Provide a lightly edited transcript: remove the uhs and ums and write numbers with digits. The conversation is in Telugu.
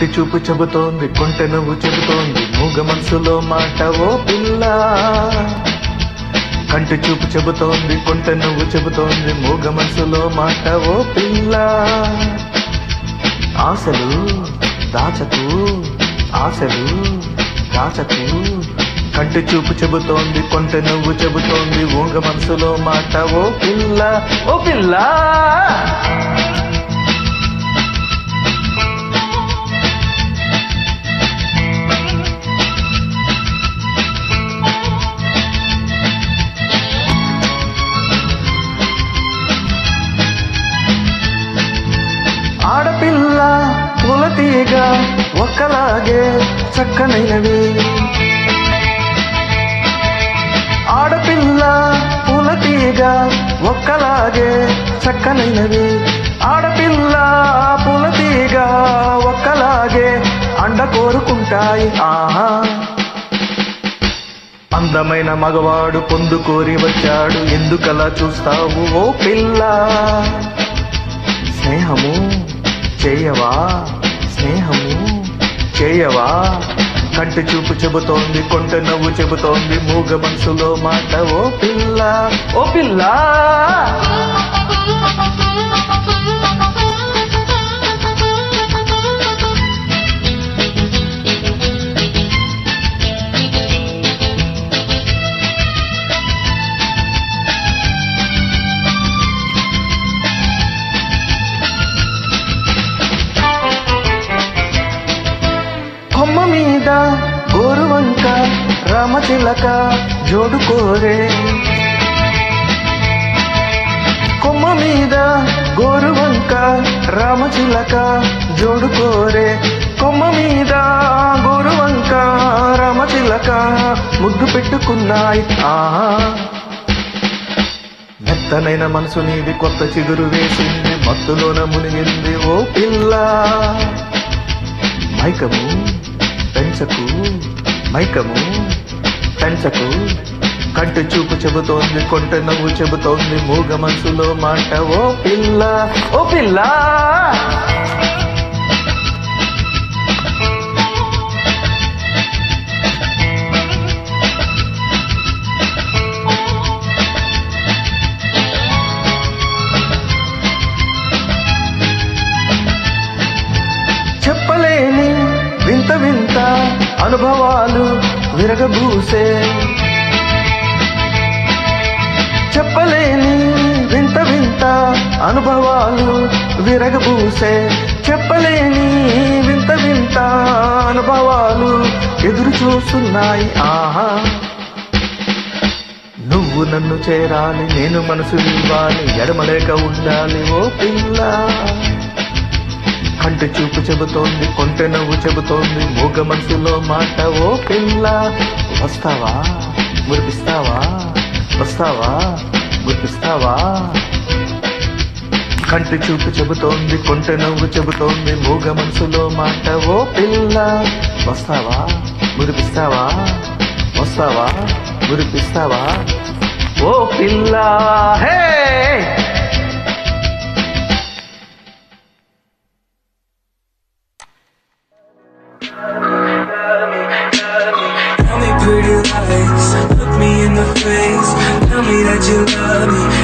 కంటి చూపు చెబుతోంది, కొంటె నువ్వు చెబుతోంది, మూగ మనసులో మాట ఓ పిల్ల. కంటి చూపు చెబుతోంది, కొంటె నువ్వు చెబుతోంది, మూగ మనసులో మాట ఓ పిల్ల. ఆశలు దాచకు, ఆశలు దాచకు, కంటి చూపు చెబుతోంది, కొంటె నువ్వు చెబుతోంది, మూగ మనసులో మాట ఓ పిల్ల, ఓ పిల్ల. ఆడపిల్ల పూలతీగా ఒక్కలాగే చక్కనైనవి, ఆడపిల్ల పూలతీగా ఒక్కలాగే చక్కనైనవి, ఆడపిల్ల పూలతీగా ఒక్కలాగే అండ కోరుకుంటాయి. ఆహా, అందమైన మగవాడు పొందుకోరి వచ్చాడు, ఎందుకలా చూస్తావు ఓ పిల్ల. స్నేహము చేయవా, స్నేహము చేయవా, కంటి చూపు చెబుతోంది, కొంటె నవ్వు చెబుతోంది, మూగ మనసులో మాట ఓ పిల్ల, ఓ పిల్ల. కొమ్మ మీద గోరువంక రామచిలక జోడు కోరే, కొమ్మ మీద గోరువంక రామచిలక జోడు కోరే, కొమ్మ మీద గోరువంక రామచిలక ముద్దు పెట్టుకున్నాయి. ఆహా, మెత్తనైన మనసు నీది, కొత్త చిగురు వేసింది, మత్తులోన మునిగింది ఓ పిల్ల. మైకము పెంచకు, మైకము పెంచకు, కంటి చూపు చెబుతోంది, కొంటె నవ్వు చెబుతోంది, మూగ మనసులో మాట ఓ పిల్ల, ఓ పిల్ల. చెప్పలేని వింత వింత అనుభవాలు విరగబూసే, చెప్పలేని వింత వింత అనుభవాలు విరగబూసే, చెప్పలేని వింత వింత అనుభవాలు ఎదురు చూస్తున్నాయి. ఆహా, నువ్వు నన్ను చేరాలి, నేను మనసు ఇవ్వాలి, ఎడమలేక ఉండాలి ఓ పిల్ల. కంటి చూపు చెబుతోంది, కొంటె నవ్వు చెబుతోంది, మూగ మనసులో మాట ఓ పిల్ల. వస్తావా మురిపిస్తావా, వస్తావా మురిపిస్తావా, కంటి చూపు చెబుతోంది, కొంటె నవ్వు చెబుతోంది, మూగ మనసులో మాట ఓ పిల్ల. వస్తావా మురిపిస్తావా, వస్తావా మురిపిస్తావా ఓ పిల్ల. హే Tell me pretty lies, look me in the face, tell me that you love me.